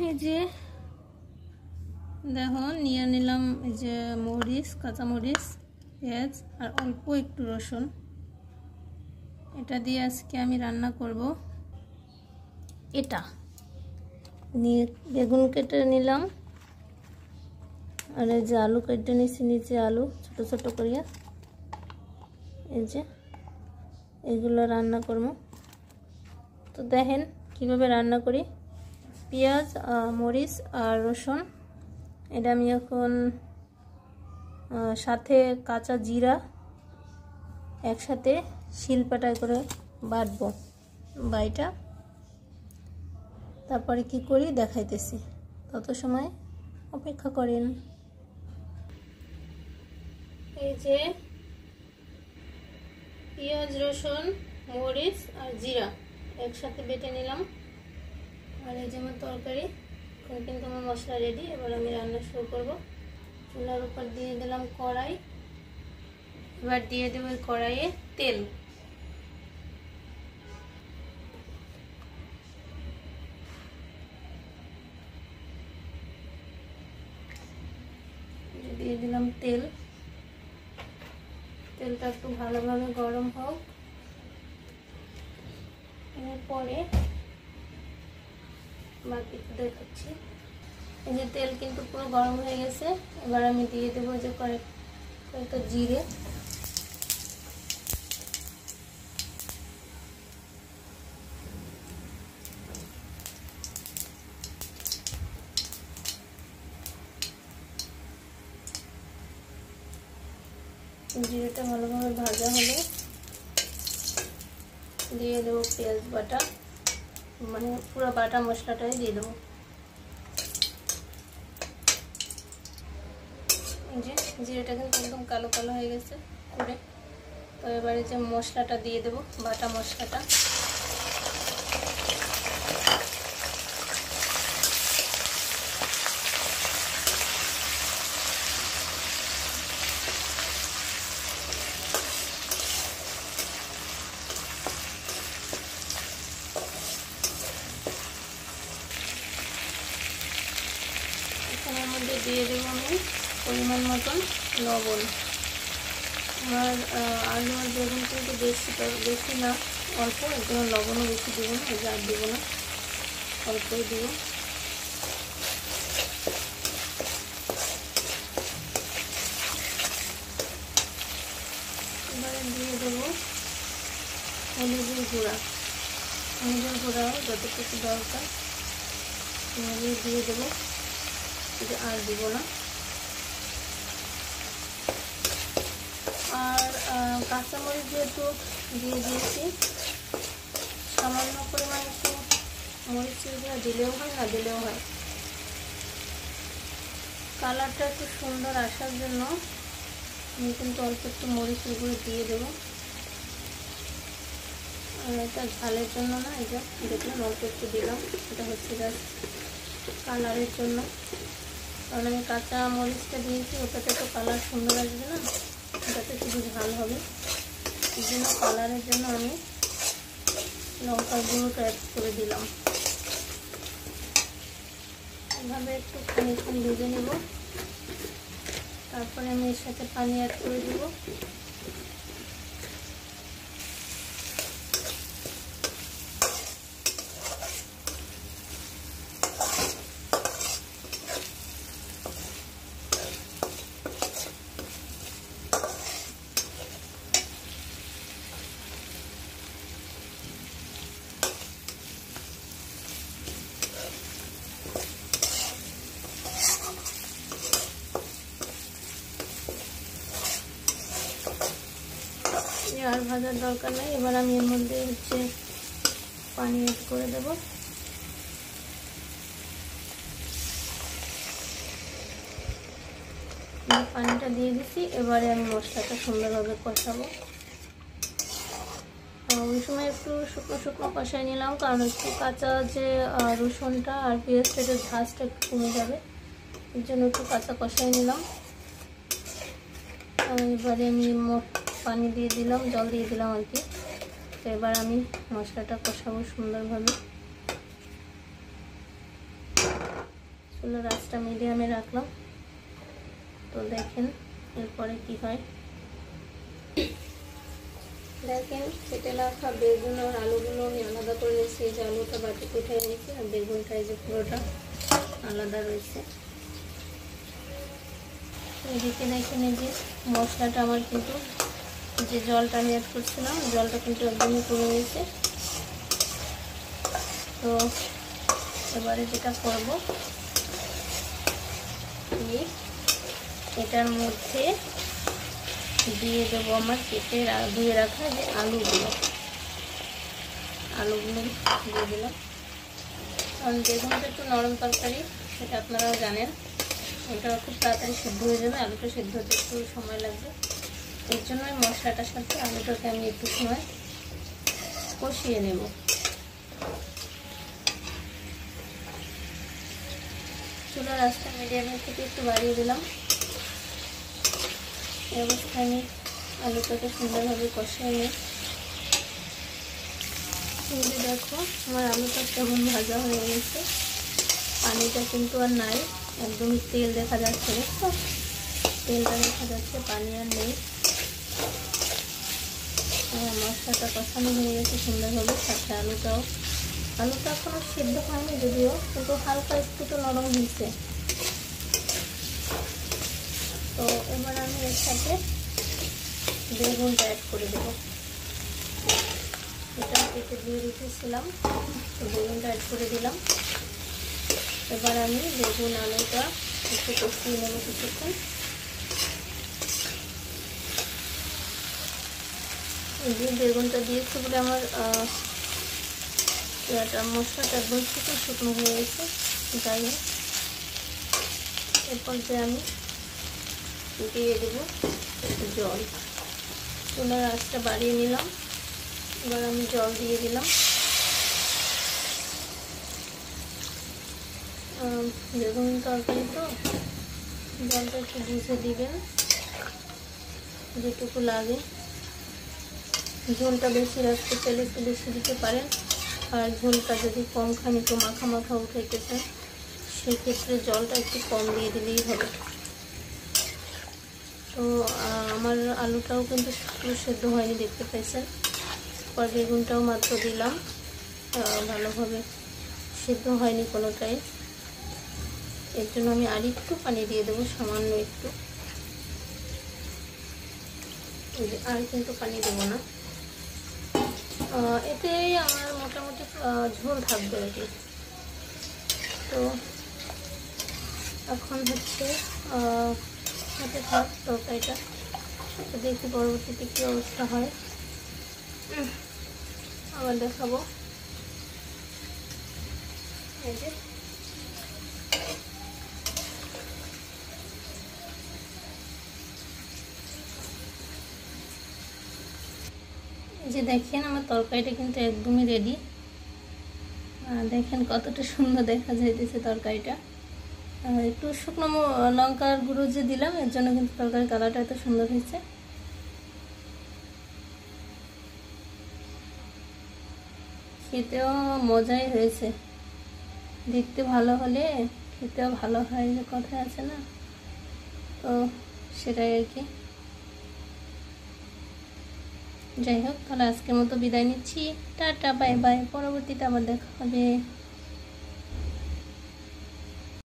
এই যে দেখো নিয়ে নিলাম এই যে মরিচ, কাঁচামরিচ, পেঁয়াজ আর অল্প একটু রসুন। এটা দিয়ে আজকে আমি রান্না করব। এটা নিয়ে বেগুন কেটে নিলাম, আর এই যে আলু কেটে নিয়েছি, নিচে আলু ছোট ছোট করিয়া। এই যে এগুলো রান্না করব। তো দেখেন কিভাবে রান্না করি। পেঁয়াজ, মরিচ আর রসুন, এটা আমি এখন সাথে কাঁচা জিরা একসাথে শিলপাটায় করে বাটবো। বাইটা তারপরে কি করি দেখাইতেছি, তত সময় অপেক্ষা করেন। এই যে পেঁয়াজ, রসুন, মরিচ আর জিরা একসাথে বেটে নিলাম। আর এই যে আমার তরকারি, এখন কিন্তু আমার মশলা রেডি। এবার আমি রান্না শুরু করব। চুলার উপর দিয়ে দিলাম কড়াই। এবার দিয়ে দেবো এই কড়াইয়ে তেল। দিয়ে দিলাম তেল। তেলটা একটু ভালোভাবে গরম হোক। এরপরে বাকি দেখাচ্ছি। এই যে তেল কিন্তু পুরো গরম হয়ে গেছে। এবার আমি দিয়ে দেবো যে কয়েকটা জিরে, জিরেটা ভালোভাবে ভাজা হলে দিয়ে দেবো পেঁয়াজ বাটা, মানে পুরো বাটা মশলাটাই দিয়ে দেবো। এই যে জিরেটা কিন্তু একদম কালো কালো হয়ে গেছে করে। তো এবারে যে মশলাটা দিয়ে দেবো, বাটা মশলাটা। এখানের মধ্যে দিয়ে দেবো আমি পরিমাণ মতন লবণ। আমার আলু আর বেগুন কিন্তু বেশি না, অল্প, এর জন্য লবণও বেশি দেবো না, আর দেবো না, অল্পই দেবো। এবারে দিয়ে দেবো হলুদের গুঁড়া। হলুদের গুঁড়াও যতটুকু দরকার দিয়ে দেবো, আর দিব না। আর কাঁচামরিচ যেহেতু দিয়ে দিয়েছি, সামান্য পরিমাণ একটু মরিচের গুঁড়া দিলেও হয়, না দিলেও হয়। কালারটা একটু সুন্দর আসার জন্য আমি কিন্তু অল্প একটু মরিচের গুঁড়ো দিয়ে দেবো। আর এটা ঝালের জন্য না, এটা দেখলাম অল্প একটু দিলাম, এটা হচ্ছে জাস্ট কালারের জন্য। কারণ আমি কাঁচা মরিচটা দিয়েছি, ওটাতে তো কালার সুন্দর আসবে না, ওটাতে শুধু ঝাল হবে। এই জন্য কালারের জন্য আমি লঙ্কার গুঁড়োটা অ্যাড করে দিলাম। এভাবে একটু খানিকক্ষণ ভেজে নেব। তারপরে আমি এর সাথে পানি অ্যাড করে দেবো। আর ভাজার দরকার নেই। এবার আমি এর মধ্যে হচ্ছে পানি অ্যাড করে দেব। পানিটা দিয়ে দিচ্ছি। এবারে আমি মশলাটা সুন্দরভাবে কষাবো। ওই সময় একটু শুকনো শুকনো কষাই নিলাম, কারণ একটু কাঁচা যে রসুনটা আর পেঁয়াজটা ঝাঁজটা একটু কমে যাবে, এর জন্য একটু কাঁচা কষাই নিলাম। এবারে আমি পানি দিয়ে দিলাম, জল দিয়ে দিলাম আর কি। তো এবার আমি মশলাটা কষাবো সুন্দরভাবে। চুলার আঁচটা মিডিয়ামে রাখলাম। তো দেখেন এরপরে কি হয়। দেখেন কেটে রাখা বেগুন আর আলুগুলো আমি আলাদা করে নিয়েছি। এই যে আলুটা বাটিতে উঠে নিয়েছি আর বেগুনটা এই যে পুরোটা আলাদা রয়েছে। এদিকে দেখেন এই যে মশলাটা আমার কিন্তু যে জলটা আমি অ্যাড করছিলাম জলটা কিন্তু একদমই কমে গেছে। তো এবারে যেটা করব এটার মধ্যে দিয়ে দেবো আমার কেটে ধুয়ে রাখা যে আলুগুলো দিয়ে দিলাম। কারণ বেগুনটা একটু নরম তরকারি, সেটা আপনারাও জানেন। ওটা খুব তাড়াতাড়ি সিদ্ধ হয়ে যাবে, আলুটা সিদ্ধ হতে একটু সময় লাগবে। এর জন্য মশলাটার সাথে আলুটাকে আমি একটু সময় কষিয়ে নেব। চুলার আঁচটা মিডিয়ামের থেকে একটু বাড়িয়ে দিলাম। এই অবস্থায় আমি আলুটাকে সুন্দরভাবে কষিয়ে নিই। দেখো আমার আলুটা কেমন ভাজা হয়ে গেছে, পানিটা কিন্তু আর নাই, একদমই তেল দেখা যাচ্ছে। দেখো তেলটা দেখা যাচ্ছে, পানি আর নেই। মশলাটা কষানো হয়ে গেছে সুন্দরভাবে, সাথে আলুটা এখনো সিদ্ধ হয়নি যদিও, কিন্তু হালকা একটু তো নরম হয়েছে। তো এবার আমি এর সাথে বেগুনটা অ্যাড করে দেবো। এটা কেটে দিয়ে রেখেছিলাম, তো বেগুনটা অ্যাড করে দিলাম। এবার আমি বেগুন আলুটা একটু কষিয়ে নেব কিছুক্ষণ। এই যে বেগুনটা দিয়েছি বলে আমার মশলাটা একদম শুকনো হয়ে গেছে। যাই হোক, এরপর যে আমি দিয়ে দেবো জল। চুলার আঁচটা বাড়িয়ে নিলাম, এবার আমি জল দিয়ে দিলাম। বেগুন তরকারি তো জলটা একটু বুঝে দিবেন যেটুকু লাগে। ঝোলটা বেশি রাখতে চাইলে একটু বেশি দিতে পারেন, আর ঝোলটা যদি কম খান একটু মাখা মাখা উঠাইতে চান সেক্ষেত্রে জলটা একটু কম দিয়ে দিলেই হবে। তো আমার আলুটাও কিন্তু পুরো সেদ্ধ হয়নি, দেখতে পাইছেন। পর বেগুনটাও মাত্র দিলাম, ভালোভাবে সেদ্ধ হয়নি কোনোটাই। এর জন্য আমি আর একটু পানি দিয়ে দেবো, সামান্য একটু, আর কিন্তু পানি দেবো না। এতেই আমার মোটামুটি ঝোল থাকবে আর কি। তো এখন হচ্ছে হাতে থাক তরকারিটা, তো দেখি পরবর্তীতে কী অবস্থা হয়, আবার দেখাবো। এই যে দেখেন আমার তরকারিটা কিন্তু একদমই রেডি। দেখেন কতটা সুন্দর দেখা যাইতেছে তরকারিটা। একটু শুকনো লঙ্কার গুঁড়ো যে দিলাম এর জন্য কিন্তু তরকারির কালারটা এত সুন্দর হয়েছে। খেতেও মজাই হয়েছে, দেখতে ভালো হলে খেতেও ভালো হয়, যে কথা আছে না, তো সেটাই আর কি। যাই হোক, তাহলে আজকের মতো বিদায় নিচ্ছি। টাটা, বাই বাই, পরবর্তীতে আবার দেখা হবে।